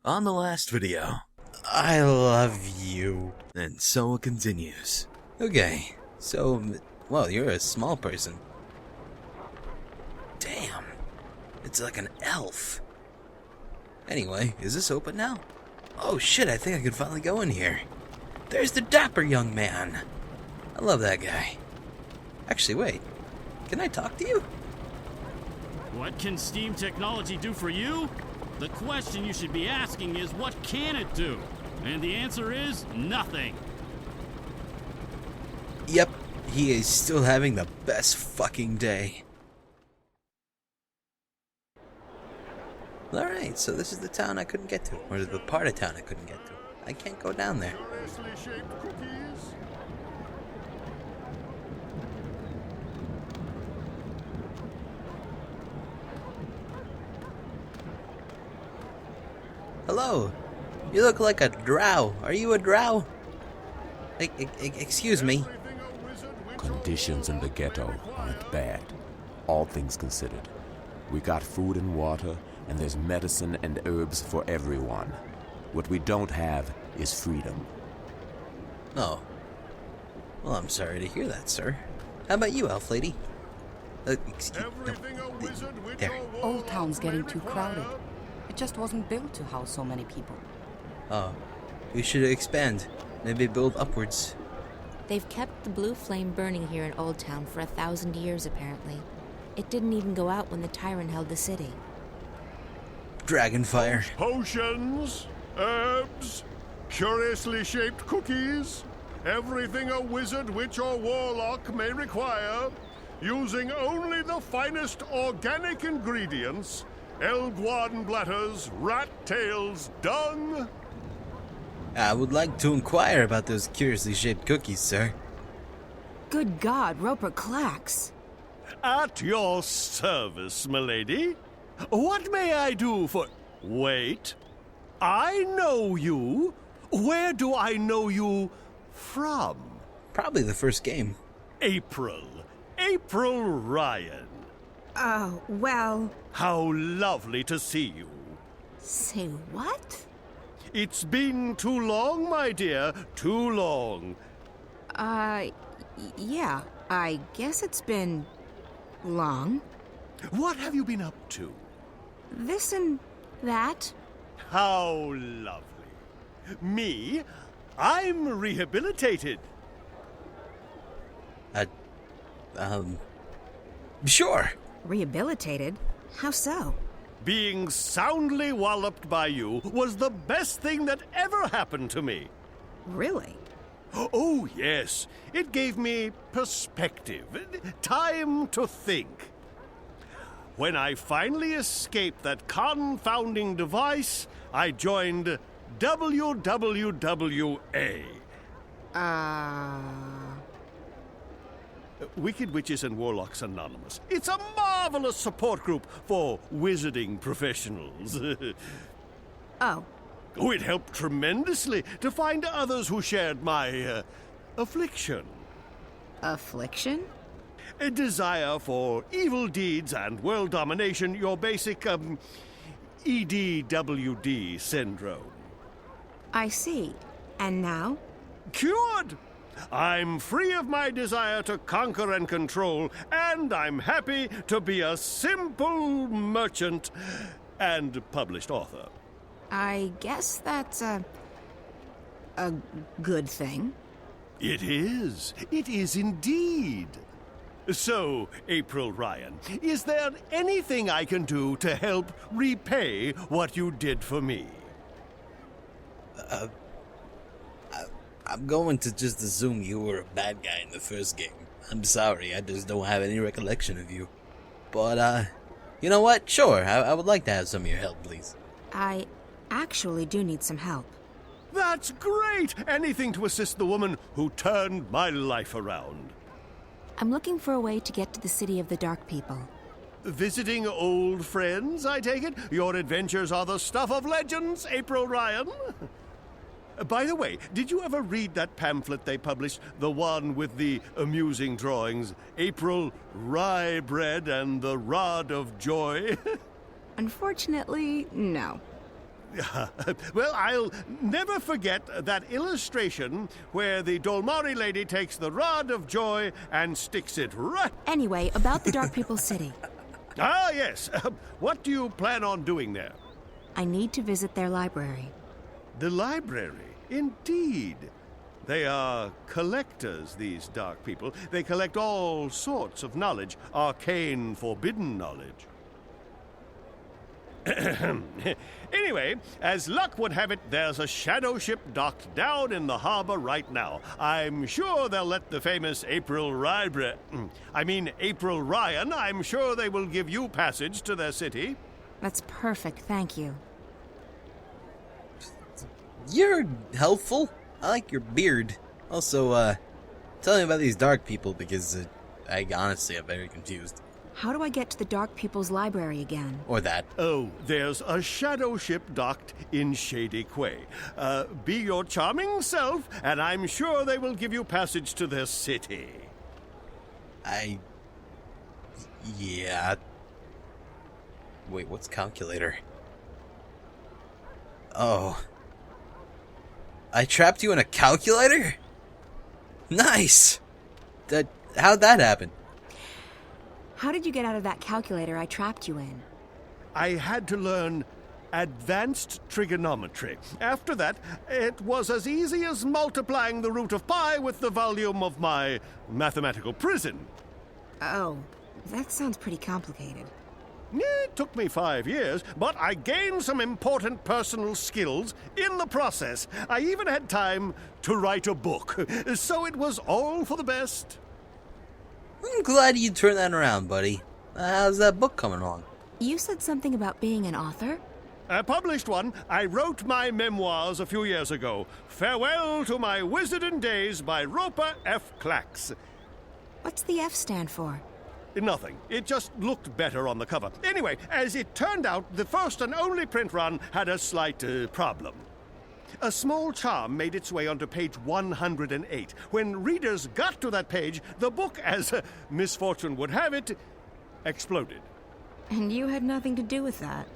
On the last video. I love you. And so it continues. Okay, so, well, you're a small person. Damn, it's like an elf. Anyway, is this open now? Oh shit, I think I can finally go in here. There's the dapper young man. I love that guy. Actually, wait, can I talk to you? What can Steam technology do for you? The question you should be asking is, what can it do? And the answer is, nothing. Yep, he is still having the best fucking day. Alright, so this is the town I couldn't get to. Or the part of town I couldn't get to. I can't go down there. Hello. You look like a drow. Are you a drow? Excuse me. Conditions in the ghetto aren't bad, all things considered. We got food and water, and there's medicine and herbs for everyone. What we don't have is freedom. Oh. Well, I'm sorry to hear that, sir. How about you, elf lady? Excuse no, there. Old Town's getting too crowded. It just wasn't built to house so many people. Oh. We should expand. Maybe build upwards. They've kept the blue flame burning here in Old Town for 1,000 years, apparently. It didn't even go out when the tyrant held the city. Dragonfire. Potions, herbs, curiously shaped cookies, everything a wizard, witch, or warlock may require, using only the finest organic ingredients, elguan bladders, rat tails, dung. I would like to inquire about those curiously shaped cookies, sir. Good God, Roper Clacks. At your service, milady. What may I do for... Wait. I know you. Where do I know you from? Probably the first game. April. April Ryan. Oh, well... How lovely to see you. Say what? It's been too long, my dear. Too long. Yeah. I guess it's been... long. What have you been up to? This and that. How lovely. Me? I'm rehabilitated. Sure. Rehabilitated? How so? Being soundly walloped by you was the best thing that ever happened to me. Really? Oh, yes. It gave me perspective, time to think. When I finally escaped that confounding device, I joined WWWA. Wicked Witches and Warlocks Anonymous. It's a marvelous support group for wizarding professionals. Oh. Oh, it helped tremendously to find others who shared my affliction. Affliction? A desire for evil deeds and world domination, your basic, EDWD syndrome. I see. And now? Cured! I'm free of my desire to conquer and control, and I'm happy to be a simple merchant and published author. I guess that's a good thing. It is. It is indeed. So, April Ryan, is there anything I can do to help repay what you did for me? I'm going to just assume you were a bad guy in the first game. I'm sorry, I just don't have any recollection of you. But, you know what? Sure, I would like to have some of your help, please. I actually do need some help. That's great! Anything to assist the woman who turned my life around. I'm looking for a way to get to the city of the Dark People. Visiting old friends, I take it? Your adventures are the stuff of legends, April Ryan. By the way, did you ever read that pamphlet they published? The one with the amusing drawings, April Rye Bread and the Rod of Joy? Unfortunately, no. Well, I'll never forget that illustration where the Dolmari lady takes the rod of joy and sticks it right... Anyway, about the Dark People's City. Ah, yes. What do you plan on doing there? I need to visit their library. The library? Indeed. They are collectors, these dark people. They collect all sorts of knowledge, arcane, forbidden knowledge. Anyway, as luck would have it, there's a shadow ship docked down in the harbor right now. I'm sure they'll let the famous April Ryan, I'm sure they will give you passage to their city. That's perfect, thank you. You're helpful. I like your beard. Also, tell me about these dark people because I honestly am very confused. How do I get to the Dark People's Library again? Or that. Oh, there's a shadow ship docked in Shady Quay. Be your charming self, and I'm sure they will give you passage to their city. Yeah. Wait, what's calculator? Oh. I trapped you in a calculator? Nice! How'd that happen? How did you get out of that calculator I trapped you in? I had to learn advanced trigonometry. After that, it was as easy as multiplying the root of pi with the volume of my mathematical prison. Oh, that sounds pretty complicated. It took me 5 years, but I gained some important personal skills in the process. I even had time to write a book, so it was all for the best. I'm glad you turned that around, buddy. How's that book coming along? You said something about being an author? I published one. I wrote my memoirs a few years ago. Farewell to My Wizarding Days by Roper F. Clax. What's the F stand for? Nothing. It just looked better on the cover. Anyway, as it turned out, the first and only print run had a slight problem. A small charm made its way onto page 108. When readers got to that page, the book, as misfortune would have it, exploded. And you had nothing to do with that.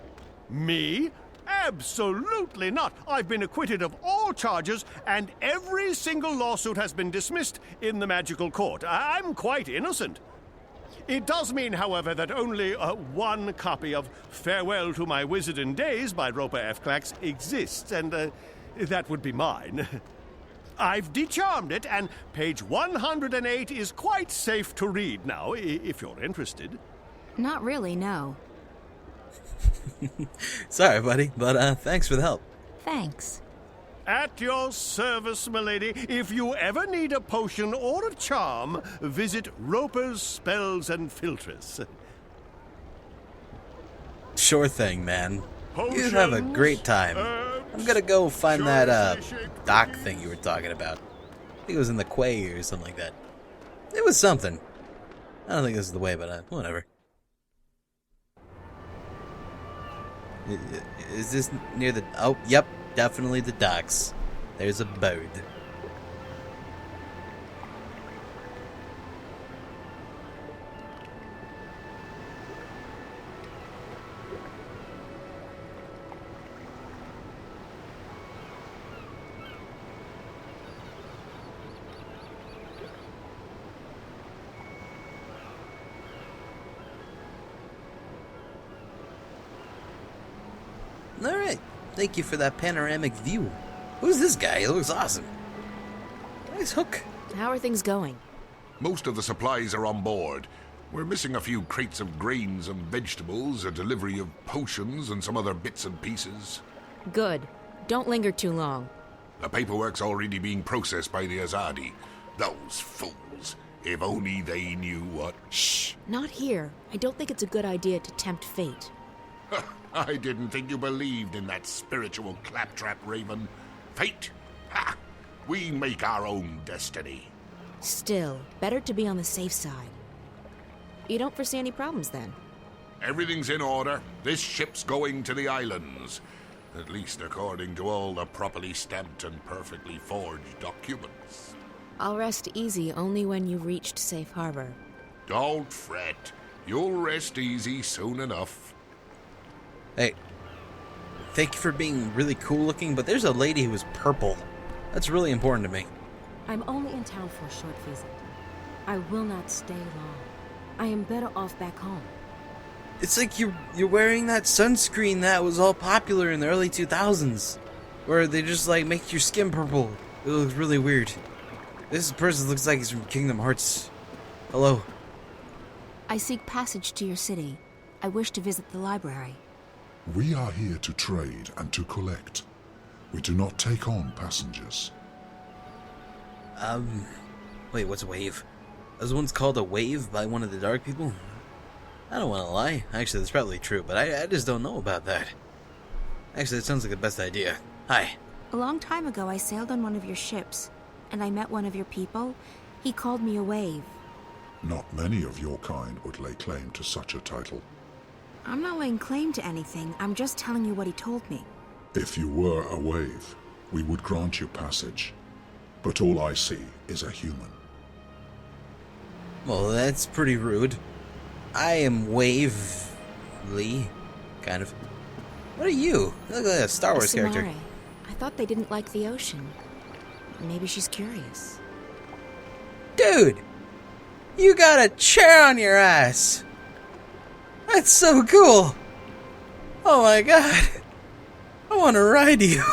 Me? Absolutely not. I've been acquitted of all charges, and every single lawsuit has been dismissed in the magical court. I'm quite innocent. It does mean, however, that only one copy of Farewell to My Wizarding Days by Roper F. Clax exists, and that would be mine. I've decharmed it, and page 108 is quite safe to read now, if you're interested. Not really, no. Sorry, buddy, but thanks for the help. Thanks. At your service, milady. If you ever need a potion or a charm, visit Roper's Spells and Filtres. Sure thing, man. You have a great time. I'm gonna go find that dock thing you were talking about. I think it was in the quay or something like that. It was something. I don't think this is the way, but whatever. Is this near the... Oh, yep. Definitely the docks. There's a bird. Alright. Thank you for that panoramic view. Who's this guy? He looks awesome. Nice hook. How are things going? Most of the supplies are on board. We're missing a few crates of grains and vegetables, a delivery of potions, and some other bits and pieces. Good. Don't linger too long. The paperwork's already being processed by the Azadi. Those fools. If only they knew what... Shh! Not here. I don't think it's a good idea to tempt fate. I didn't think you believed in that spiritual claptrap, Raven. Fate? Ha! We make our own destiny. Still, better to be on the safe side. You don't foresee any problems, then? Everything's in order. This ship's going to the islands. At least according to all the properly stamped and perfectly forged documents. I'll rest easy only when you've reached safe harbor. Don't fret. You'll rest easy soon enough. Hey. thank you for being really cool looking, but there's a lady who is purple. That's really important to me. I'm only in town for a short visit. I will not stay long. I am better off back home. It's like you're wearing that sunscreen that was all popular in the early 2000s, where they just like make your skin purple. It looks really weird. This person looks like he's from Kingdom Hearts. Hello. I seek passage to your city. I wish to visit the library. We are here to trade and to collect. We do not take on passengers. Wait, what's a wave? Was once called a wave by one of the dark people? I don't want to lie. Actually, that's probably true, but I just don't know about that. Actually, it sounds like the best idea. Hi. A long time ago, I sailed on one of your ships, and I met one of your people. He called me a wave. Not many of your kind would lay claim to such a title. I'm not laying claim to anything. I'm just telling you what he told me. If you were a wave, we would grant you passage. But all I see is a human. Well, that's pretty rude. I am Wavely, kind of. What are you? You look like a Star Wars character. Samare. I thought they didn't like the ocean. Maybe she's curious. Dude! You got a chair on your ass! That's so cool! Oh my god! I want to ride you!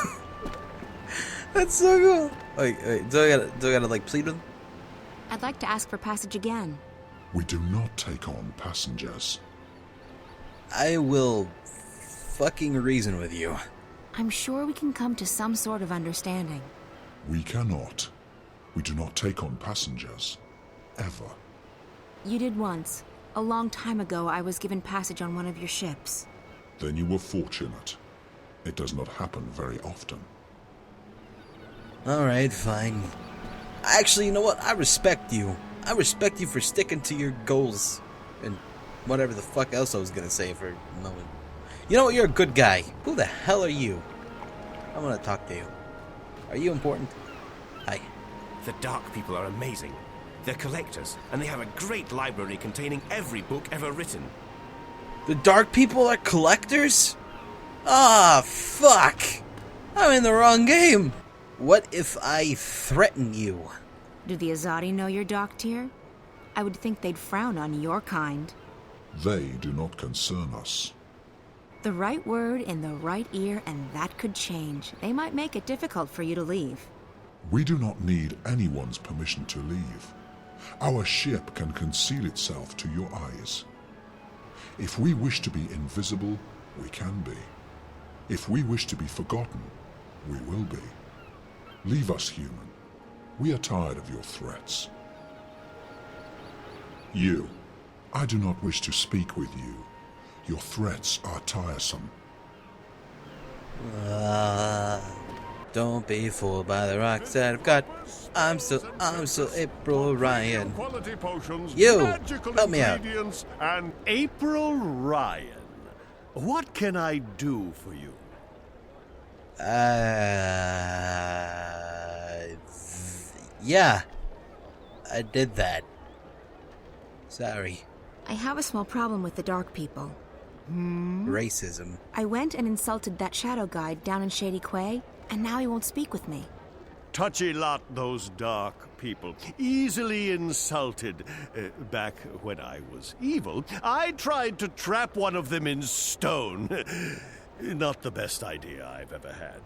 That's so cool! Wait, do I gotta like plead with him? I'd like to ask for passage again. We do not take on passengers. I will fucking reason with you. I'm sure we can come to some sort of understanding. We cannot. We do not take on passengers. Ever. You did once. A long time ago, I was given passage on one of your ships. Then you were fortunate. It does not happen very often. Alright, fine. Actually, you know what? I respect you. I respect you for sticking to your goals. And whatever the fuck else I was gonna say for a moment. You know what? You're a good guy. Who the hell are you? I want to talk to you. Are you important? Hi. The Dark People are amazing. They're collectors, and they have a great library containing every book ever written. The Dark People are collectors? Ah, fuck! I'm in the wrong game. What if I threaten you? Do the Azadi know you're docked here? I would think they'd frown on your kind. They do not concern us. The right word in the right ear, and that could change. They might make it difficult for you to leave. We do not need anyone's permission to leave. Our ship can conceal itself to your eyes. If we wish to be invisible, we can be. If we wish to be forgotten, we will be. Leave us, human. We are tired of your threats. You. I do not wish to speak with you. Your threats are tiresome. Don't be fooled by the rocks that I've got. I'm still April Ryan. Quality potions, You, magical help me out. ingredients, and April Ryan. What can I do for you? Yeah. I did that. Sorry. I have a small problem with the Dark People. Racism. I went and insulted that shadow guide down in Shady Quay, and now he won't speak with me. Touchy lot, those Dark People. Easily insulted. Back when I was evil, I tried to trap one of them in stone. Not the best idea I've ever had.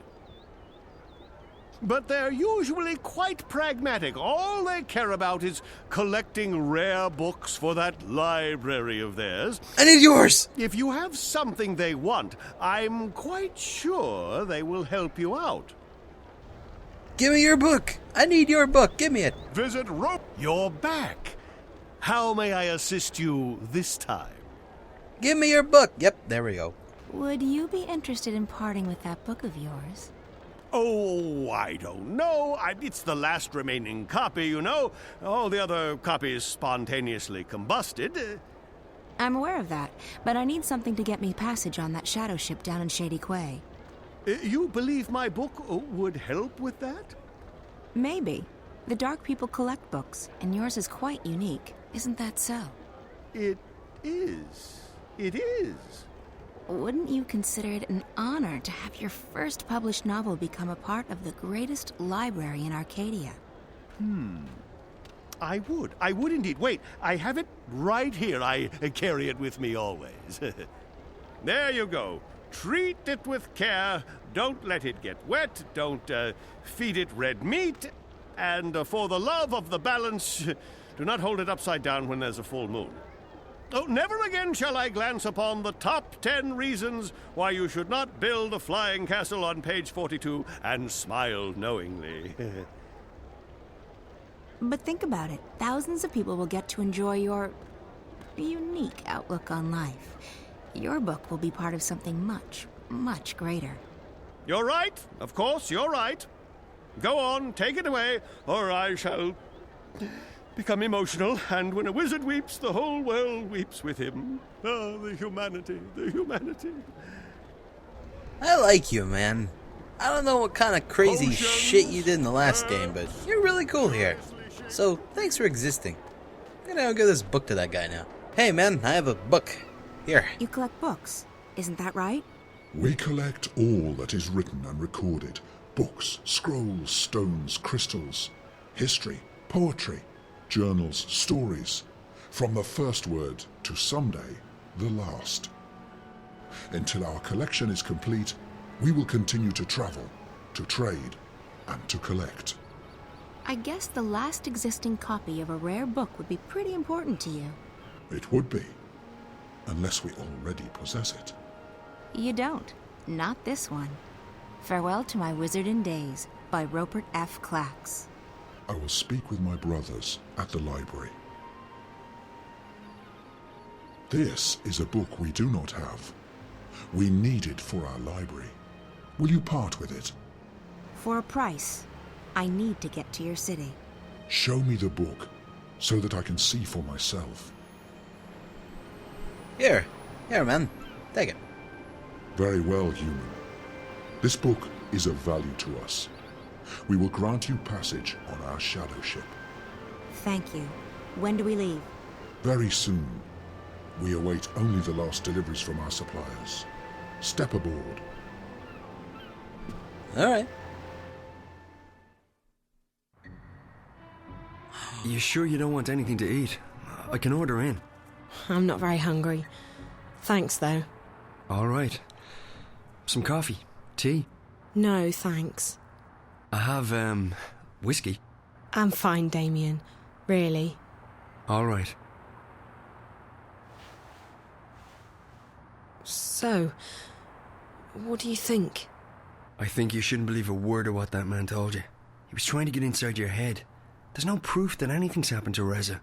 But they're usually quite pragmatic. All they care about is collecting rare books for that library of theirs. I need yours! If you have something they want, I'm quite sure they will help you out. Give me your book! I need your book! Give me it! Visit Rope. You're back. How may I assist you this time? Give me your book! Yep, there we go. Would you be interested in parting with that book of yours? Oh, I don't know. It's the last remaining copy, you know. All the other copies spontaneously combusted. I'm aware of that, but I need something to get me passage on that shadow ship down in Shady Quay. You believe my book would help with that? Maybe. The Dark People collect books, and yours is quite unique. Isn't that so? It is. It is. Wouldn't you consider it an honor to have your first published novel become a part of the greatest library in Arcadia? I would. I would indeed. Wait, I have it right here. I carry it with me always. There you go. Treat it with care. Don't let it get wet. Don't feed it red meat. And for the love of the balance, do not hold it upside down when there's a full moon. Oh, never again shall I glance upon the top 10 reasons why you should not build a flying castle on page 42 and smile knowingly. But think about it. Thousands of people will get to enjoy your unique outlook on life. Your book will be part of something much, much greater. You're right. Of course, you're right. Go on, take it away, or I shall become emotional, and when a wizard weeps, the whole world weeps with him. Ah, the humanity, the humanity. I like you, man. I don't know what kind of crazy shit you did in the last game, but you're really cool here. So, thanks for existing. I'm gonna go give this book to that guy now. Hey, man, I have a book. Here. You collect books, isn't that right? We collect all that is written and recorded. Books, scrolls, stones, crystals, history, poetry, journals, stories, from the first word to someday the last. Until our collection is complete, we will continue to travel, to trade, and to collect. I guess the last existing copy of a rare book would be pretty important to you. It would be, unless we already possess it. You don't. Not this one. Farewell to My Wizardin' Days by Rupert F. Clacks. I will speak with my brothers at the library. This is a book we do not have. We need it for our library. Will you part with it? For a price. I need to get to your city. Show me the book, so that I can see for myself. Here, man. Take it. Very well, human. This book is of value to us. We will grant you passage on our shadow ship. Thank you. When do we leave? Very soon. We await only the last deliveries from our suppliers. Step aboard. All right. You sure you don't want anything to eat? I can order in. I'm not very hungry. Thanks, though. All right. Some coffee? Tea? No, thanks. I have, whiskey. I'm fine, Damien. Really. All right. So, what do you think? I think you shouldn't believe a word of what that man told you. He was trying to get inside your head. There's no proof that anything's happened to Reza.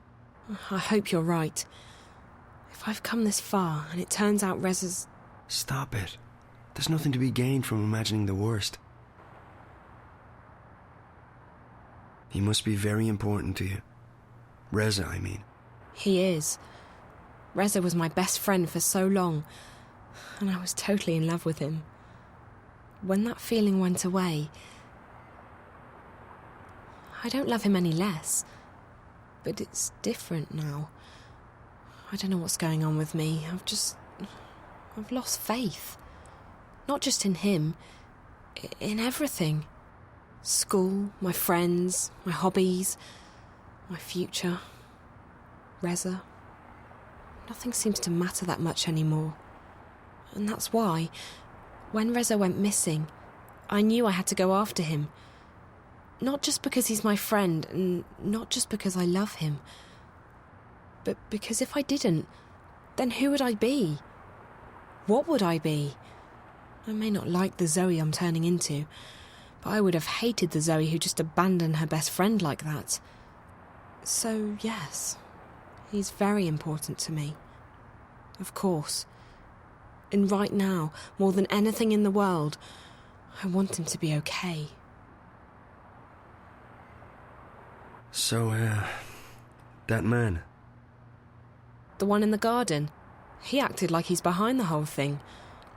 I hope you're right. If I've come this far and it turns out Reza's... Stop it. There's nothing to be gained from imagining the worst. He must be very important to you. Reza, I mean. He is. Reza was my best friend for so long, and I was totally in love with him. When that feeling went away, I don't love him any less, but it's different now. I don't know what's going on with me. I've lost faith. Not just in him, in everything. School, my friends, my hobbies, my future, Reza. Nothing seems to matter that much anymore. And that's why, when Reza went missing, I knew I had to go after him. Not just because he's my friend, and not just because I love him, but because if I didn't, then who would I be? What would I be? I may not like the Zoe I'm turning into, but I would have hated the Zoe who just abandoned her best friend like that. So, yes, he's very important to me. Of course. And right now, more than anything in the world, I want him to be okay. So, that man? The one in the garden. He acted like he's behind the whole thing.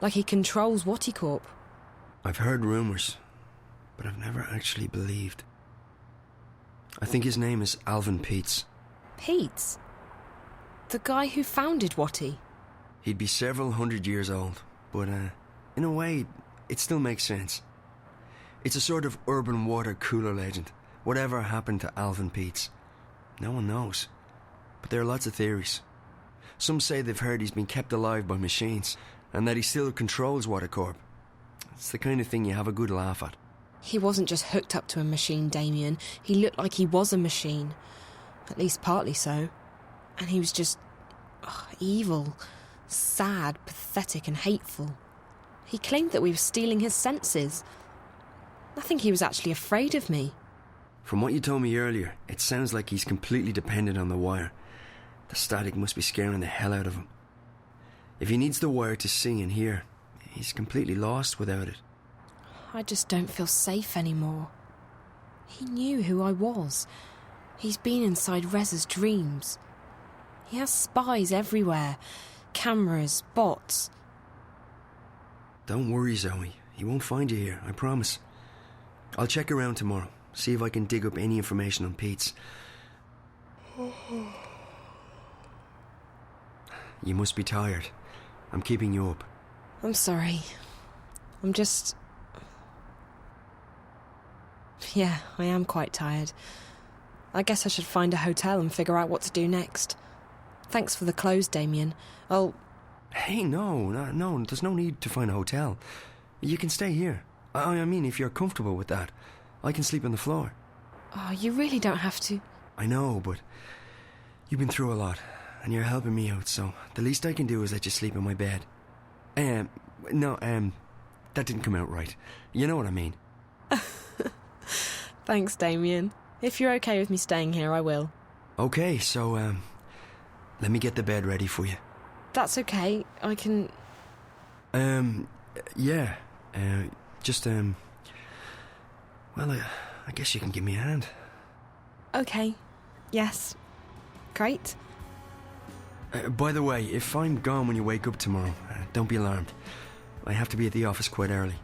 Like he controls Watticorp. I've heard rumours, but I've never actually believed. I think his name is Alvin Peets. Peets? The guy who founded Watty? He'd be several hundred years old. But, in a way, it still makes sense. It's a sort of urban water cooler legend. Whatever happened to Alvin Pete's? No one knows. But there are lots of theories. Some say they've heard he's been kept alive by machines, and that he still controls Watercorp. It's the kind of thing you have a good laugh at. He wasn't just hooked up to a machine, Damien. He looked like he was a machine. At least partly so. And he was just... evil. Sad, pathetic and hateful. He claimed that we were stealing his senses. I think he was actually afraid of me. From what you told me earlier, it sounds like he's completely dependent on the wire. The static must be scaring the hell out of him. If he needs the wire to see and hear, he's completely lost without it. I just don't feel safe anymore. He knew who I was. He's been inside Rez's dreams. He has spies everywhere. Cameras, bots. Don't worry, Zoe. He won't find you here, I promise. I'll check around tomorrow, see if I can dig up any information on Pete's. You must be tired. I'm keeping you up. I'm sorry. I'm just... Yeah, I am quite tired. I guess I should find a hotel and figure out what to do next. Thanks for the clothes, Damien. Hey, no, there's no need to find a hotel. You can stay here. I mean, if you're comfortable with that. I can sleep on the floor. Oh, you really don't have to. I know, but you've been through a lot, and you're helping me out, so the least I can do is let you sleep in my bed. That didn't come out right. You know what I mean. Thanks, Damien. If you're okay with me staying here, I will. Okay, so, let me get the bed ready for you. That's okay. I can... Yeah. Well, I guess you can give me a hand. Okay. Yes. Great. By the way, if I'm gone when you wake up tomorrow, don't be alarmed. I have to be at the office quite early.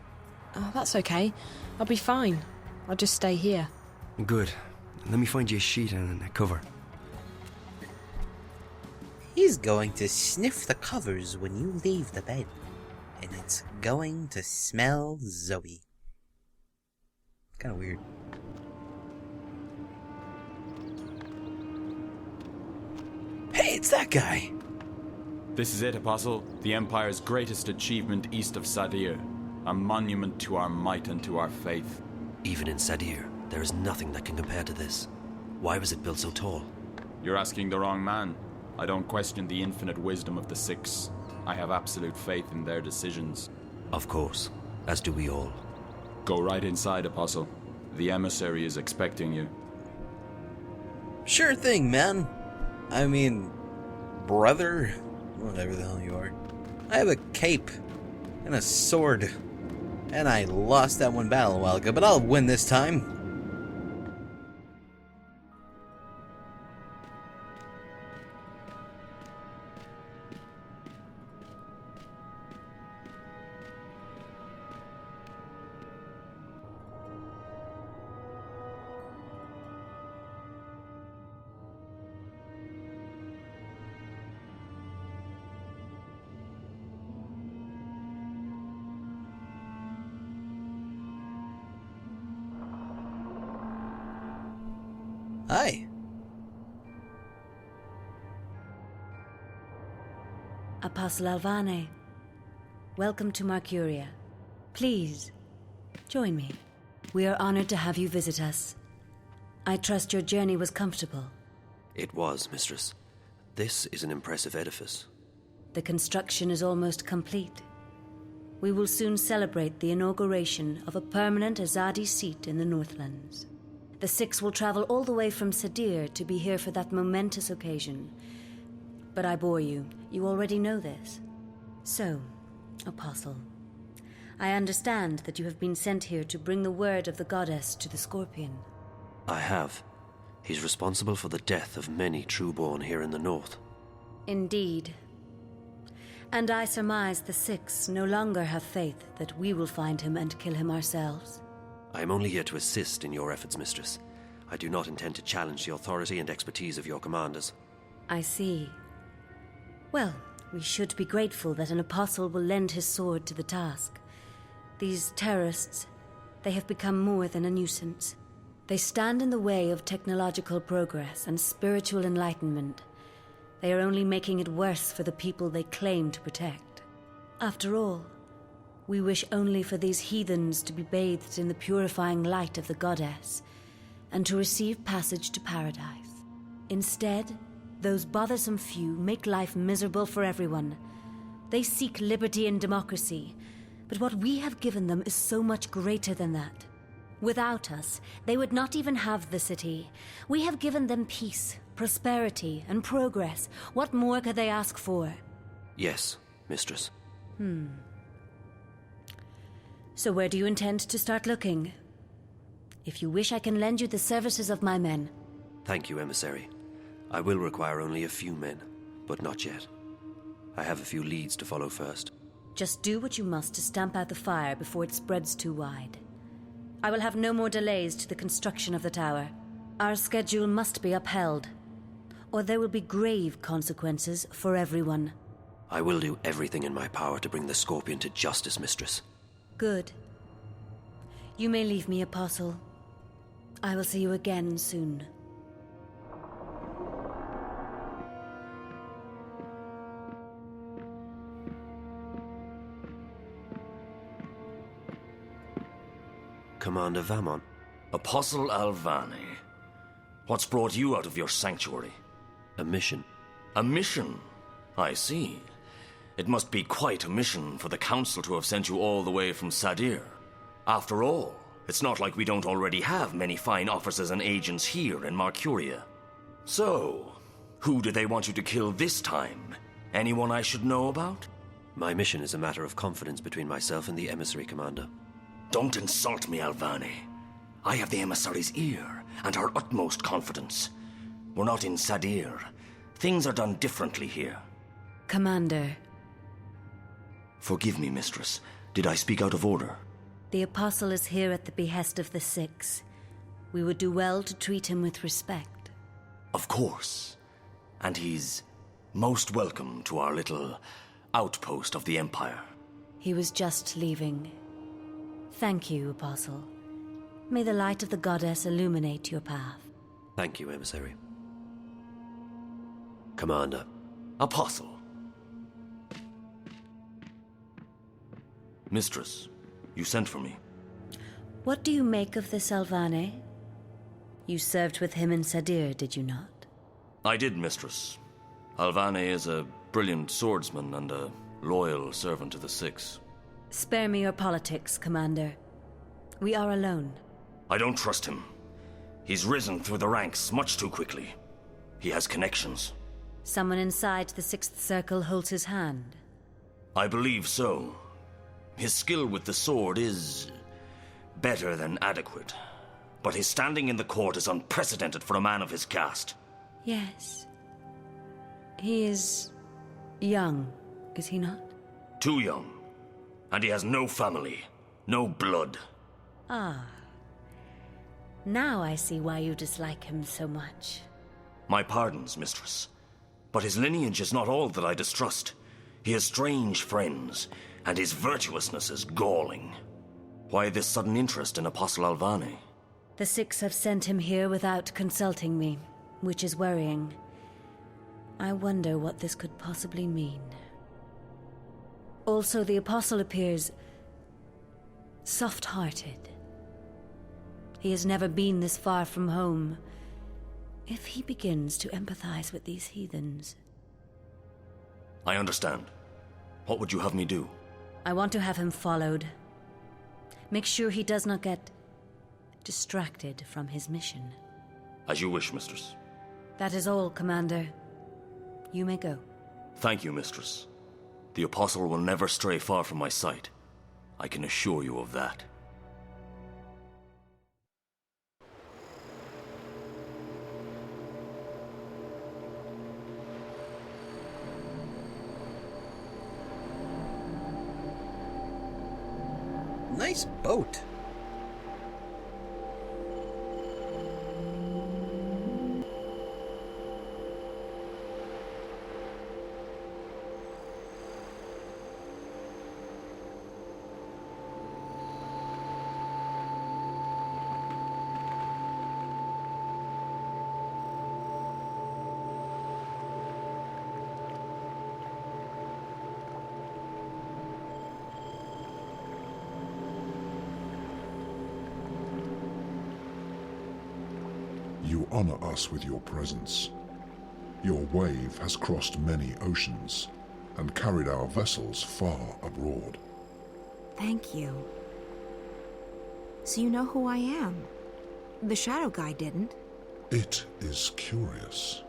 Oh, that's okay. I'll be fine. I'll just stay here. Good. Let me find you a sheet and a cover. He's going to sniff the covers when you leave the bed. And it's going to smell Zoe. Kinda weird. Hey, it's that guy! This is it, Apostle. The Empire's greatest achievement east of Sadir. A monument to our might and to our faith. Even in Sadir, there is nothing that can compare to this. Why was it built so tall? You're asking the wrong man. I don't question the infinite wisdom of the Six. I have absolute faith in their decisions. Of course, as do we all. Go right inside, Apostle. The emissary is expecting you. Sure thing, man. I mean, brother, whatever the hell you are. I have a cape and a sword. And I lost that one battle a while ago, but I'll win this time. Hi. Apostle Alvane, welcome to Mercuria. Please, join me. We are honored to have you visit us. I trust your journey was comfortable. It was, Mistress. This is an impressive edifice. The construction is almost complete. We will soon celebrate the inauguration of a permanent Azadi seat in the Northlands. The Six will travel all the way from Sadir to be here for that momentous occasion. But I bore you. You already know this. So, Apostle, I understand that you have been sent here to bring the word of the goddess to the Scorpion. I have. He's responsible for the death of many trueborn here in the north. Indeed. And I surmise the Six no longer have faith that we will find him and kill him ourselves. I am only here to assist in your efforts, Mistress. I do not intend to challenge the authority and expertise of your commanders. I see. Well, We should be grateful that an apostle will lend his sword to the task. These terrorists, they have become more than a nuisance. They stand in the way of technological progress and spiritual enlightenment. They are only making it worse for the people they claim to protect. After all, we wish only for these heathens to be bathed in the purifying light of the goddess, and to receive passage to paradise. Instead, those bothersome few make life miserable for everyone. They seek liberty and democracy, but what we have given them is so much greater than that. Without us, they would not even have the city. We have given them peace, prosperity, and progress. What more could they ask for? Yes, mistress. So where do you intend to start looking? If you wish, I can lend you the services of my men. Thank you, emissary. I will require only a few men, but not yet. I have a few leads to follow first. Just do what you must to stamp out the fire before it spreads too wide. I will have no more delays to the construction of the tower. Our schedule must be upheld, or there will be grave consequences for everyone. I will do everything in my power to bring the Scorpion to justice, mistress. Good. You may leave me, Apostle. I will see you again soon. Commander Vamon. Apostle Vani. What's brought you out of your sanctuary? A mission. A mission? I see. It must be quite a mission for the Council to have sent you all the way from Sadir. After all, it's not like we don't already have many fine officers and agents here in Marcuria. So, who do they want you to kill this time? Anyone I should know about? My mission is a matter of confidence between myself and the emissary, Commander. Don't insult me, Vani. I have the emissary's ear and her utmost confidence. We're not in Sadir. Things are done differently here. Commander. Forgive me, mistress. Did I speak out of order? The Apostle is here at the behest of the Six. We would do well to treat him with respect. Of course. And he's most welcome to our little outpost of the Empire. He was just leaving. Thank you, Apostle. May the light of the goddess illuminate your path. Thank you, emissary. Commander. Apostle. Mistress, you sent for me. What do you make of this Alvane? You served with him in Sadir, did you not? I did, mistress. Alvane is a brilliant swordsman and a loyal servant to the Six. Spare me your politics, Commander. We are alone. I don't trust him. He's risen through the ranks much too quickly. He has connections. Someone inside the Sixth Circle holds his hand. I believe so. His skill with the sword is better than adequate. But his standing in the court is unprecedented for a man of his caste. Yes. He is young, is he not? Too young. And he has no family, no blood. Ah. Now I see why you dislike him so much. My pardons, mistress. But his lineage is not all that I distrust. He has strange friends, and his virtuousness is galling. Why this sudden interest in Apostle Alvane? The Six have sent him here without consulting me, which is worrying. I wonder what this could possibly mean. Also, the Apostle appears soft-hearted. He has never been this far from home. If he begins to empathize with these heathens... I understand. What would you have me do? I want to have him followed. Make sure he does not get distracted from his mission. As you wish, mistress. That is all, Commander. You may go. Thank you, mistress. The Apostle will never stray far from my sight. I can assure you of that. Nice boat. You honor us with your presence. Your wave has crossed many oceans and carried our vessels far abroad. Thank you. So you know who I am? The Shadow Guy didn't. It is curious.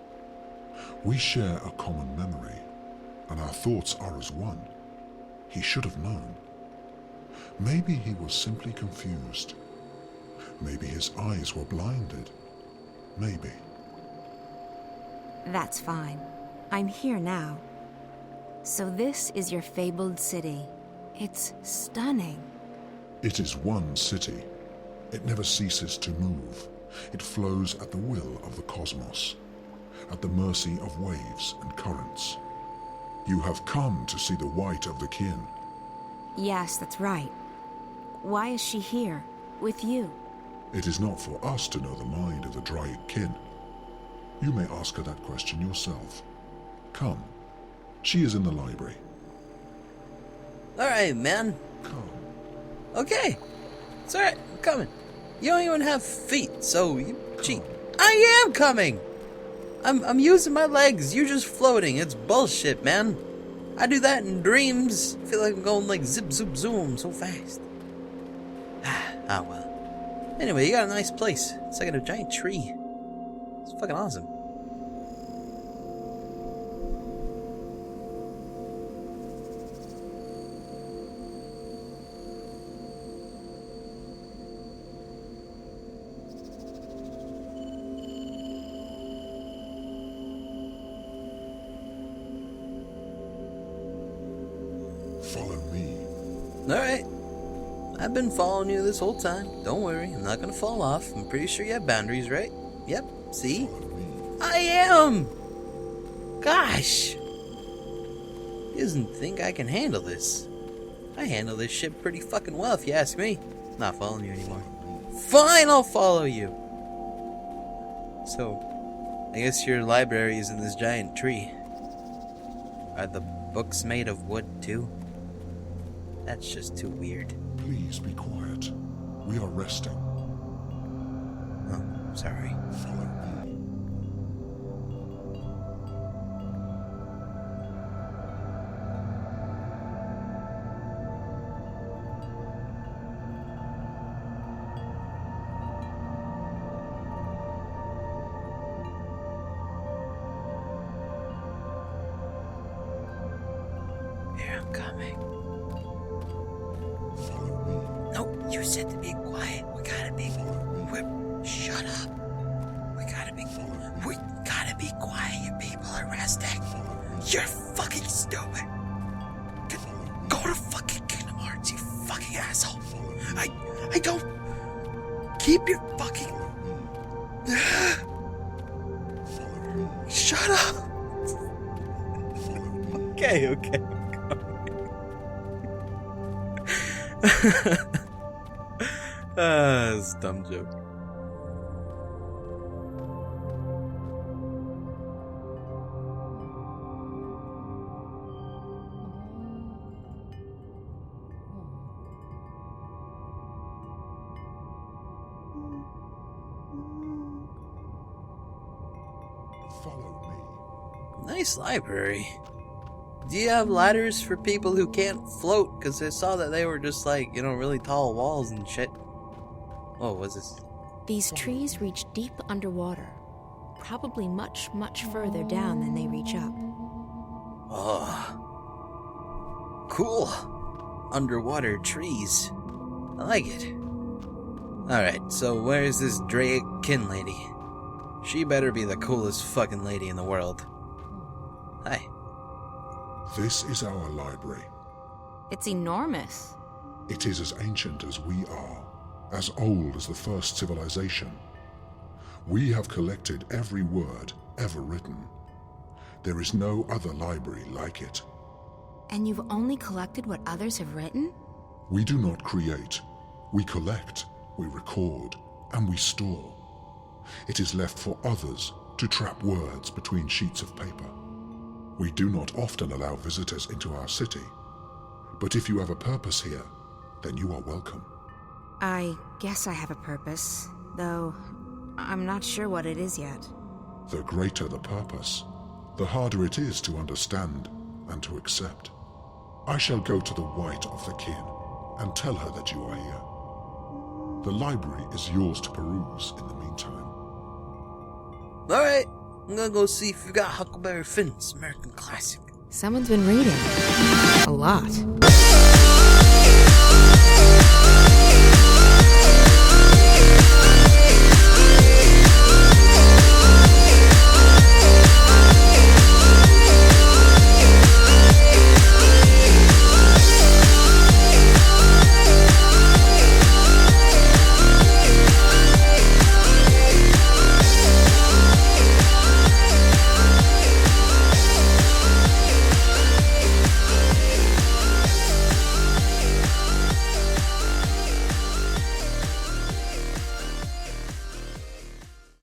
We share a common memory, and our thoughts are as one. He should have known. Maybe he was simply confused. Maybe his eyes were blinded. Maybe. That's fine. I'm here now. So this is your fabled city. It's stunning. It is one city. It never ceases to move. It flows at the will of the cosmos, at the mercy of waves and currents. You have come to see the white of the kin. Yes, that's right. Why is she here, with you? It is not for us to know the mind of the Dryad kin. You may ask her that question yourself. Come. She is in the library. Alright, man. Come. Okay. It's alright, I'm coming. You don't even have feet, so you cheat. I am coming! I'm using my legs, you're just floating. It's bullshit, man. I do that in dreams. I feel like I'm going like zip, zoom, zoom so fast. Ah, well. Anyway, you got a nice place. It's like in a giant tree. It's fucking awesome. Follow me. Alright. I've been following you this whole time. Don't worry, I'm not gonna fall off. I'm pretty sure you have boundaries, right? Yep, see? I am! Gosh! He doesn't think I can handle this. I handle this shit pretty fucking well, if you ask me. Not following you anymore. Fine, I'll follow you! So, I guess your library is in this giant tree. Are the books made of wood, too? That's just too weird. Please be quiet. We are resting. Oh, sorry. Follow me. Here I'm coming. Follow me. No, you said to be quiet. We gotta be. Shut up. We gotta be quiet. Your people are resting. You're fucking stupid. Go to fucking Kingdom Hearts, you fucking asshole. I don't. Keep your fucking. Shut up. Okay. It's a dumb joke. Follow me. Nice library. Do you have ladders for people who can't float? Because I saw that they were just like, really tall walls and shit. Oh, what's this? These trees reach deep underwater. Probably much, much further down than they reach up. Oh. Cool. Underwater trees. I like it. Alright, so where's this Drake kin lady? She better be the coolest fucking lady in the world. Hi. This is our library. It's enormous. It is as ancient as we are, as old as the first civilization. We have collected every word ever written. There is no other library like it. And you've only collected what others have written? We do not create. We collect, we record, and we store. It is left for others to trap words between sheets of paper. We do not often allow visitors into our city, but if you have a purpose here, then you are welcome. I guess I have a purpose, though I'm not sure what it is yet. The greater the purpose, the harder it is to understand and to accept. I shall go to the White of the Kin and tell her that you are here. The library is yours to peruse in the meantime. Alright, I'm gonna go see if you got Huckleberry Finn's American Classic. Someone's been reading. A lot.